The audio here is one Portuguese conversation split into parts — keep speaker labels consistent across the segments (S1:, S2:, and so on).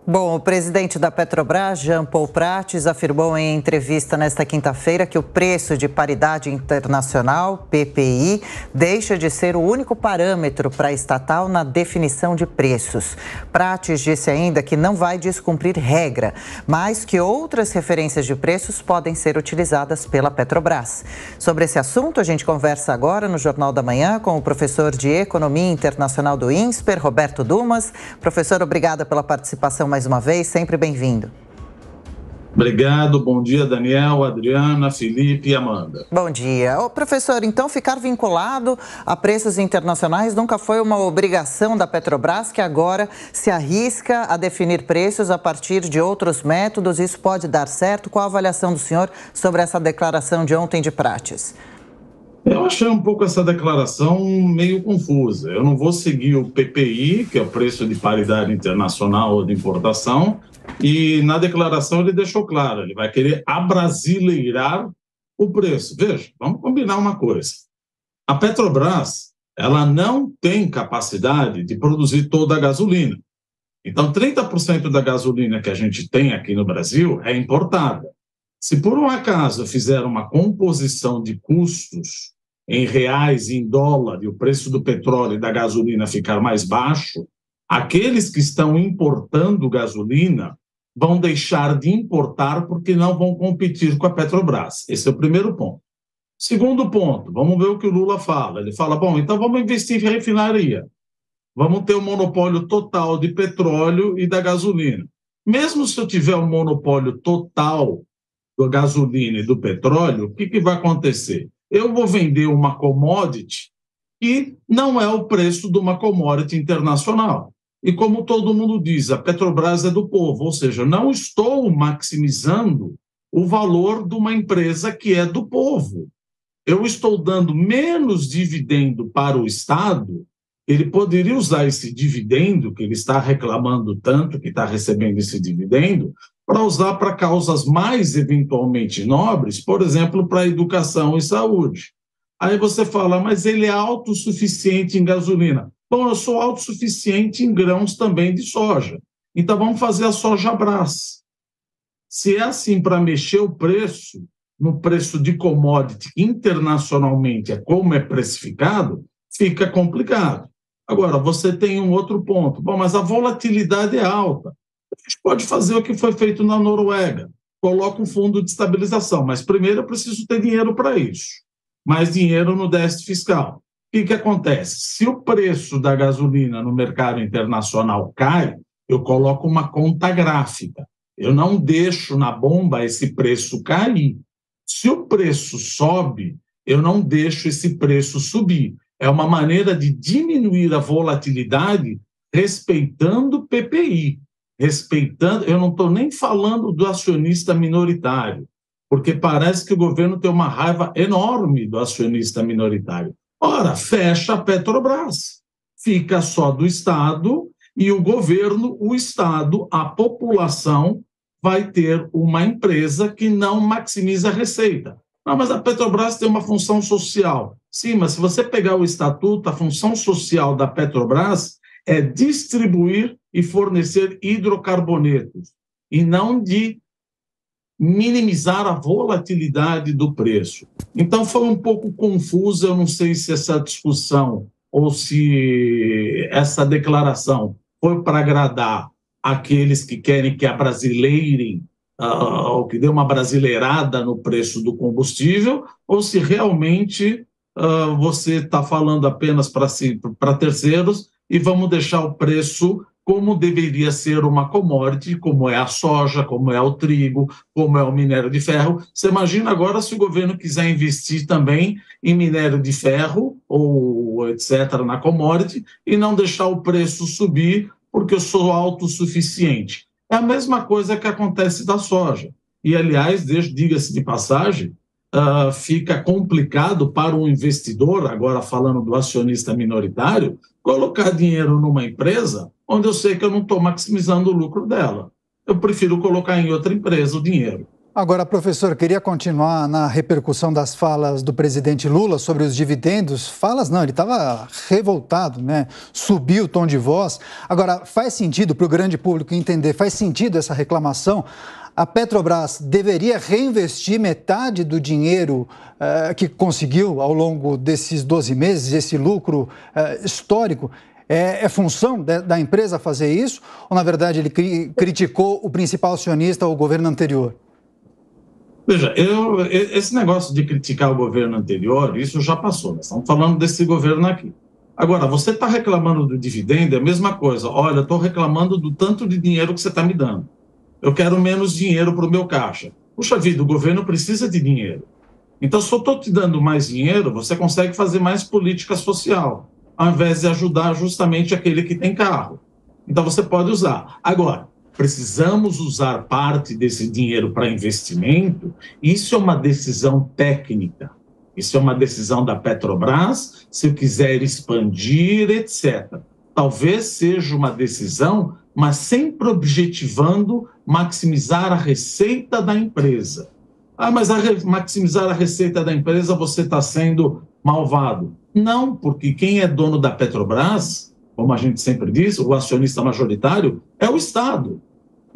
S1: Bom, o presidente da Petrobras, Jean Paul Prates, afirmou em entrevista nesta quinta-feira que o preço de paridade internacional, PPI, deixa de ser o único parâmetro para a estatal na definição de preços. Prates disse ainda que não vai descumprir regra, mas que outras referências de preços podem ser utilizadas pela Petrobras. Sobre esse assunto, a gente conversa agora no Jornal da Manhã com o professor de Economia Internacional do INSPER, Roberto Dumas. Professor, obrigada pela participação mais uma vez, sempre bem-vindo.
S2: Obrigado, bom dia Daniel, Adriana, Felipe e Amanda.
S1: Bom dia. Professor, então ficar vinculado a preços internacionais nunca foi uma obrigação da Petrobras, que agora se arrisca a definir preços a partir de outros métodos. Isso pode dar certo? Qual a avaliação do senhor sobre essa declaração de ontem de Prates?
S2: Eu achei um pouco essa declaração meio confusa. Eu não vou seguir o PPI, que é o preço de paridade internacional de importação, e na declaração ele deixou claro, ele vai querer abrasileirar o preço. Veja, vamos combinar uma coisa. A Petrobras, ela não tem capacidade de produzir toda a gasolina. Então, 30% da gasolina que a gente tem aqui no Brasil é importada. Se por um acaso fizer uma composição de custos em reais, em dólar, e o preço do petróleo e da gasolina ficar mais baixo, aqueles que estão importando gasolina vão deixar de importar porque não vão competir com a Petrobras. Esse é o primeiro ponto. Segundo ponto, vamos ver o que o Lula fala. Ele fala, bom, então vamos investir em refinaria. Vamos ter um monopólio total de petróleo e da gasolina. Mesmo se eu tiver um monopólio total da gasolina e do petróleo, o que vai acontecer? Eu vou vender uma commodity que não é o preço de uma commodity internacional. E como todo mundo diz, a Petrobras é do povo, ou seja, não estou maximizando o valor de uma empresa que é do povo. Eu estou dando menos dividendo para o Estado, ele poderia usar esse dividendo, que ele está reclamando tanto, que está recebendo esse dividendo, para usar para causas mais eventualmente nobres, por exemplo, para educação e saúde. Aí você fala, mas ele é autossuficiente em gasolina. Bom, eu sou autossuficiente em grãos também de soja. Então vamos fazer a Sojabras. Se é assim para mexer o preço, no preço de commodity internacionalmente, é como é precificado, fica complicado. Agora, você tem um outro ponto. Bom, mas a volatilidade é alta. A gente pode fazer o que foi feito na Noruega. Coloca um fundo de estabilização, mas primeiro eu preciso ter dinheiro para isso. Mais dinheiro no déficit fiscal. O que acontece? Se o preço da gasolina no mercado internacional cai, eu coloco uma conta gráfica. Eu não deixo na bomba esse preço cair. Se o preço sobe, eu não deixo esse preço subir. É uma maneira de diminuir a volatilidade respeitando o PPI. Eu não estou nem falando do acionista minoritário, porque parece que o governo tem uma raiva enorme do acionista minoritário. Ora, fecha a Petrobras, fica só do Estado e o governo, o Estado, a população vai ter uma empresa que não maximiza a receita. Não, mas a Petrobras tem uma função social. Sim, mas se você pegar o estatuto, a função social da Petrobras é distribuir e fornecer hidrocarbonetos, e não de minimizar a volatilidade do preço. Então foi um pouco confuso, eu não sei se essa discussão ou se essa declaração foi para agradar aqueles que querem que abrasileirem, ou que dê uma brasileirada no preço do combustível, ou se realmente você está falando apenas para terceiros e vamos deixar o preço como deveria ser uma commodity, como é a soja, como é o trigo, como é o minério de ferro. Você imagina agora se o governo quiser investir também em minério de ferro ou etc. na commodity e não deixar o preço subir porque eu sou autossuficiente. É a mesma coisa que acontece da soja. E, aliás, diga-se de passagem, fica complicado para um investidor, agora falando do acionista minoritário, colocar dinheiro numa empresa onde eu sei que eu não estou maximizando o lucro dela. Eu prefiro colocar em outra empresa o dinheiro.
S3: Agora, professor, queria continuar na repercussão das falas do presidente Lula sobre os dividendos. Falas não, ele estava revoltado, né? Subiu o tom de voz. Agora, faz sentido para o grande público entender, faz sentido essa reclamação? A Petrobras deveria reinvestir metade do dinheiro que conseguiu ao longo desses 12 meses, esse lucro histórico? É função da empresa fazer isso? Ou, na verdade, ele criticou o principal acionista, o governo anterior?
S2: Veja, esse negócio de criticar o governo anterior, isso já passou. Nós estamos falando desse governo aqui. Agora, você está reclamando do dividendo, é a mesma coisa. Olha, estou reclamando do tanto de dinheiro que você está me dando. Eu quero menos dinheiro para o meu caixa. Puxa vida, o governo precisa de dinheiro. Então, se eu estou te dando mais dinheiro, você consegue fazer mais política social, ao invés de ajudar justamente aquele que tem carro. Então, você pode usar. Agora, precisamos usar parte desse dinheiro para investimento, isso é uma decisão técnica, isso é uma decisão da Petrobras, se eu quiser expandir, etc. Talvez seja uma decisão, mas sempre objetivando maximizar a receita da empresa. Mas maximizar a receita da empresa você está sendo malvado. Não, porque quem é dono da Petrobras, como a gente sempre diz, o acionista majoritário é o Estado.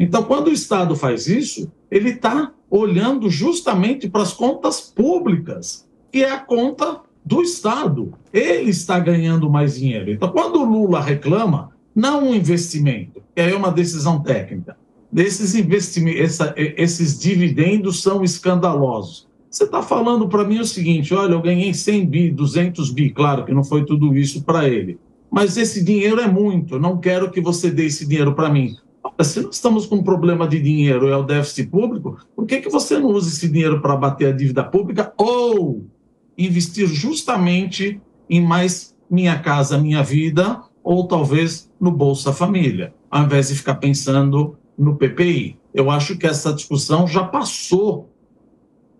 S2: Então, quando o Estado faz isso, ele está olhando justamente para as contas públicas, que é a conta do Estado. Ele está ganhando mais dinheiro. Então, quando o Lula reclama, não um investimento, que é uma decisão técnica, esses dividendos são escandalosos. Você está falando para mim o seguinte, olha, eu ganhei 100 bi, 200 bi, claro que não foi tudo isso para ele, mas esse dinheiro é muito, eu não quero que você dê esse dinheiro para mim. Se nós estamos com um problema de dinheiro, é o déficit público, por que você não usa esse dinheiro para bater a dívida pública ou investir justamente em mais Minha Casa Minha Vida ou talvez no Bolsa Família, ao invés de ficar pensando no PPI? Eu acho que essa discussão já passou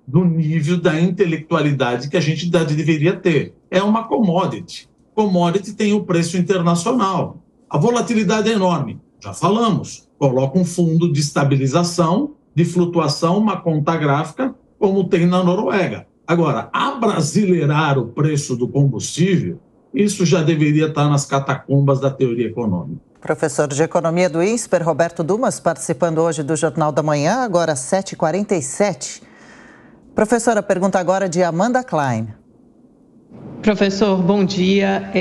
S2: do nível da intelectualidade que a gente deveria ter. É uma commodity. Commodity tem o preço internacional. A volatilidade é enorme. Já falamos, coloca um fundo de estabilização, de flutuação, uma conta gráfica, como tem na Noruega. Agora, abrasileirar o preço do combustível, isso já deveria estar nas catacumbas da teoria econômica.
S1: Professor de Economia do INSPER, Roberto Dumas, participando hoje do Jornal da Manhã, agora às 7h47. Professora, pergunta agora de Amanda Klein.
S4: Professor, bom dia.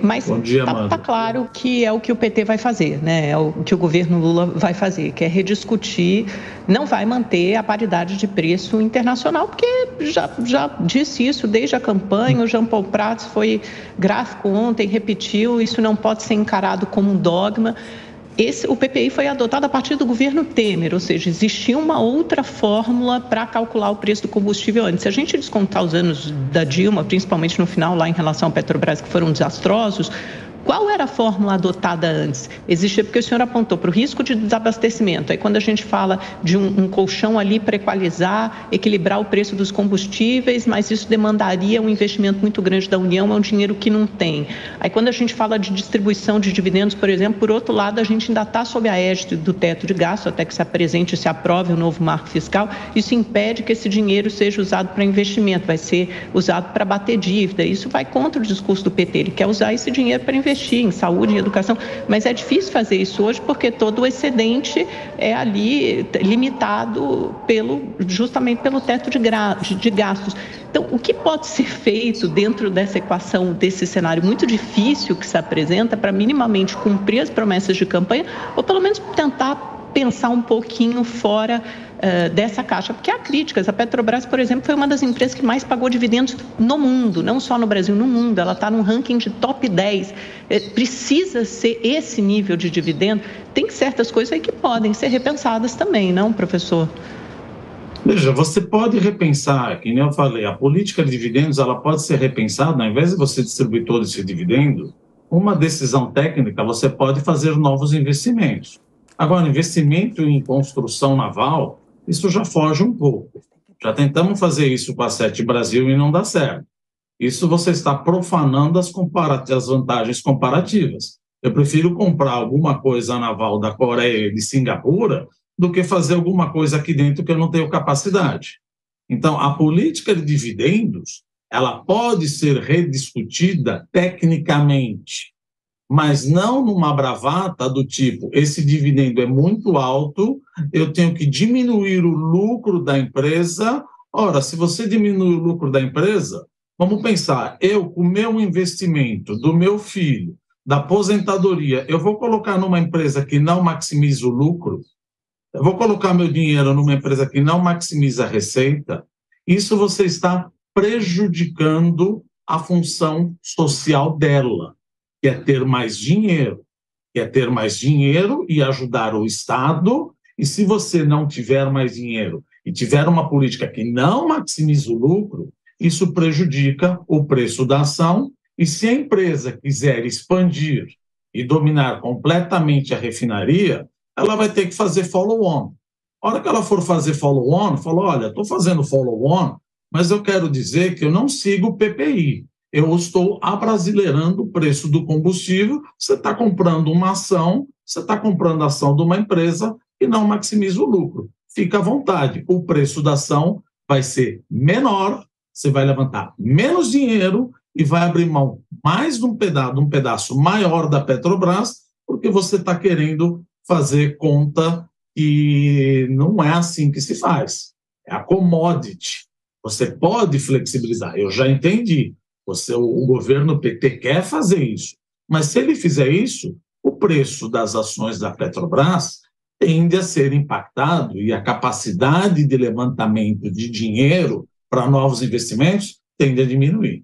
S4: Mas está claro que é o que o PT vai fazer, né? É o que o governo Lula vai fazer, que é rediscutir, não vai manter a paridade de preço internacional, porque já disse isso desde a campanha, o Jean Paul Prats foi gráfico ontem, repetiu, isso não pode ser encarado como um dogma. O PPI foi adotado a partir do governo Temer, ou seja, existia uma outra fórmula para calcular o preço do combustível antes. Se a gente descontar os anos da Dilma, principalmente no final, lá em relação à Petrobras, que foram desastrosos, qual era a fórmula adotada antes? Existia porque o senhor apontou para o risco de desabastecimento. Aí quando a gente fala de um colchão ali para equalizar, equilibrar o preço dos combustíveis, mas isso demandaria um investimento muito grande da União, é um dinheiro que não tem. Aí quando a gente fala de distribuição de dividendos, por exemplo, por outro lado, a gente ainda está sob a égide do teto de gasto, até que se apresente e se aprove o novo marco fiscal. Isso impede que esse dinheiro seja usado para investimento, vai ser usado para bater dívida. Isso vai contra o discurso do PT, ele quer usar esse dinheiro para investir em saúde e educação, mas é difícil fazer isso hoje porque todo o excedente é ali limitado justamente pelo teto de gastos. Então, o que pode ser feito dentro dessa equação, desse cenário muito difícil que se apresenta para minimamente cumprir as promessas de campanha ou pelo menos tentar pensar um pouquinho fora dessa caixa, porque há críticas. A Petrobras, por exemplo, foi uma das empresas que mais pagou dividendos no mundo, não só no Brasil, no mundo. Ela está num ranking de top 10. Precisa ser esse nível de dividendo. Tem certas coisas aí que podem ser repensadas também, não, professor?
S2: Veja, você pode repensar, que nem eu falei, a política de dividendos ela pode ser repensada, ao invés de você distribuir todo esse dividendo, uma decisão técnica, você pode fazer novos investimentos. Agora, investimento em construção naval, isso já foge um pouco. Já tentamos fazer isso com a Sete Brasil e não dá certo. Isso você está profanando as vantagens comparativas. Eu prefiro comprar alguma coisa naval da Coreia e de Singapura do que fazer alguma coisa aqui dentro que eu não tenho capacidade. Então, a política de dividendos, ela pode ser rediscutida tecnicamente, mas não numa bravata do tipo, esse dividendo é muito alto, eu tenho que diminuir o lucro da empresa. Ora, se você diminui o lucro da empresa, vamos pensar, eu, com o meu investimento, do meu filho, da aposentadoria, eu vou colocar numa empresa que não maximiza o lucro? Eu vou colocar meu dinheiro numa empresa que não maximiza a receita? Isso você está prejudicando a função social dela, que é ter mais dinheiro, e ajudar o Estado. E se você não tiver mais dinheiro e tiver uma política que não maximiza o lucro, isso prejudica o preço da ação. E se a empresa quiser expandir e dominar completamente a refinaria, ela vai ter que fazer follow-on. A hora que ela for fazer follow-on, falou, olha, estou fazendo follow-on, mas eu quero dizer que eu não sigo o PPI. Eu estou abrasileirando o preço do combustível. Você está comprando uma ação, você está comprando a ação de uma empresa e não maximiza o lucro. Fica à vontade, o preço da ação vai ser menor, você vai levantar menos dinheiro e vai abrir mão mais de um pedaço maior da Petrobras, porque você está querendo fazer conta e não é assim que se faz. É a commodity. Você pode flexibilizar, eu já entendi. O governo PT quer fazer isso, mas se ele fizer isso, o preço das ações da Petrobras tende a ser impactado e a capacidade de levantamento de dinheiro para novos investimentos tende a diminuir.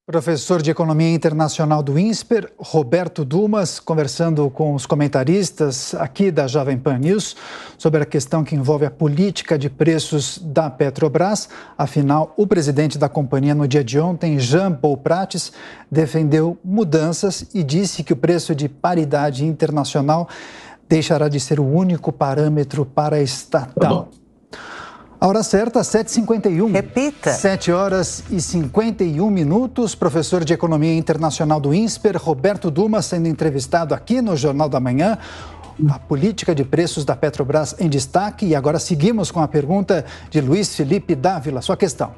S3: Professor de Economia Internacional do INSPER, Roberto Dumas, conversando com os comentaristas aqui da Jovem Pan News sobre a questão que envolve a política de preços da Petrobras. Afinal, o presidente da companhia no dia de ontem, Jean Paul Prates, defendeu mudanças e disse que o preço de paridade internacional deixará de ser o único parâmetro para a estatal. A hora certa, 7h51.
S1: Repita.
S3: 7h51. Professor de Economia Internacional do INSPER, Roberto Dumas, sendo entrevistado aqui no Jornal da Manhã. A política de preços da Petrobras em destaque. E agora seguimos com a pergunta de Luiz Felipe Dávila. Sua questão.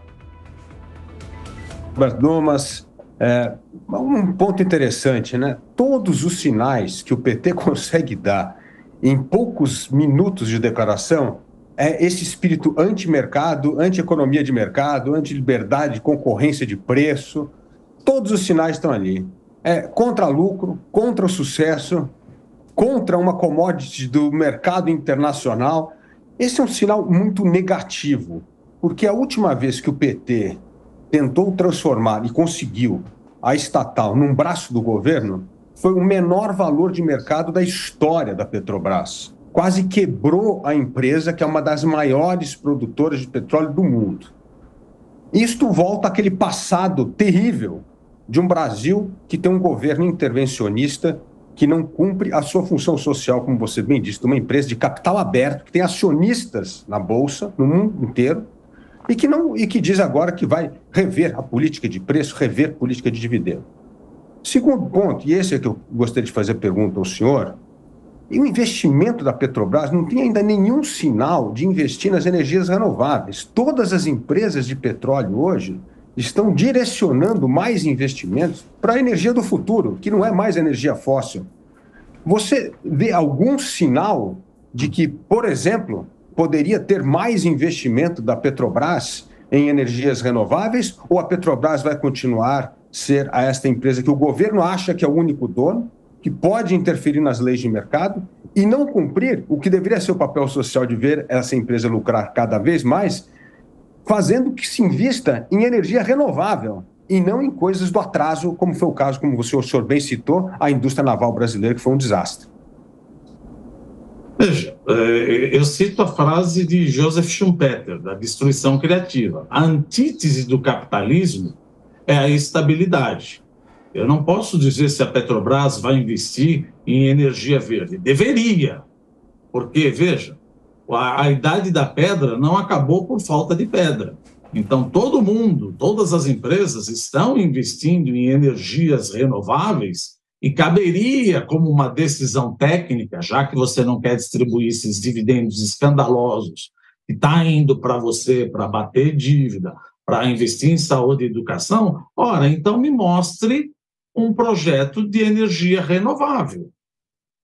S5: Roberto Dumas, um ponto interessante, né? Todos os sinais que o PT consegue dar em poucos minutos de declaração é esse espírito anti-mercado, anti-economia de mercado, anti-liberdade de concorrência de preço. Todos os sinais estão ali. Contra lucro, contra o sucesso, contra uma commodity do mercado internacional. Esse é um sinal muito negativo, porque a última vez que o PT tentou transformar e conseguiu a estatal num braço do governo foi o menor valor de mercado da história da Petrobras. Quase quebrou a empresa, que é uma das maiores produtoras de petróleo do mundo. Isto volta àquele passado terrível de um Brasil que tem um governo intervencionista que não cumpre a sua função social, como você bem disse, de uma empresa de capital aberto, que tem acionistas na Bolsa, no mundo inteiro, e que diz agora que vai rever a política de preço, rever a política de dividendo. Segundo ponto, e esse é que eu gostaria de fazer a pergunta ao senhor, e o investimento da Petrobras não tem ainda nenhum sinal de investir nas energias renováveis. Todas as empresas de petróleo hoje estão direcionando mais investimentos para a energia do futuro, que não é mais energia fóssil. Você vê algum sinal de que, por exemplo, poderia ter mais investimento da Petrobras em energias renováveis, ou a Petrobras vai continuar ser esta empresa que o governo acha que é o único dono, que pode interferir nas leis de mercado e não cumprir o que deveria ser o papel social de ver essa empresa lucrar cada vez mais, fazendo que se invista em energia renovável e não em coisas do atraso, como foi o caso, como o senhor bem citou, a indústria naval brasileira, que foi um desastre.
S2: Veja, eu cito a frase de Joseph Schumpeter, da destruição criativa. A antítese do capitalismo é a estabilidade. Eu não posso dizer se a Petrobras vai investir em energia verde. Deveria, porque, veja, a idade da pedra não acabou por falta de pedra. Então, todo mundo, todas as empresas estão investindo em energias renováveis E caberia, como uma decisão técnica, já que você não quer distribuir esses dividendos escandalosos, que está indo para você para bater dívida, para investir em saúde e educação, ora, então me mostre um projeto de energia renovável,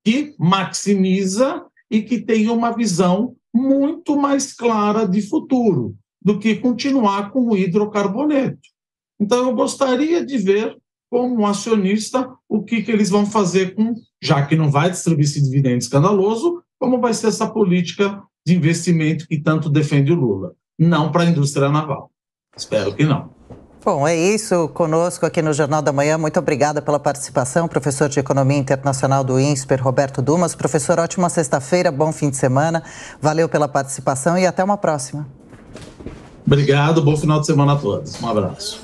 S2: que maximiza e que tenha uma visão muito mais clara de futuro do que continuar com o hidrocarboneto. Então, eu gostaria de ver, como um acionista, o que eles vão fazer com, já que não vai distribuir esse dividendo escandaloso, como vai ser essa política de investimento que tanto defende o Lula. Não para a indústria naval. Espero que não.
S1: Bom, é isso conosco aqui no Jornal da Manhã. Muito obrigada pela participação, professor de Economia Internacional do INSPER, Roberto Dumas. Professor, ótima sexta-feira, bom fim de semana. Valeu pela participação e até uma próxima.
S2: Obrigado, bom final de semana a todos. Um abraço.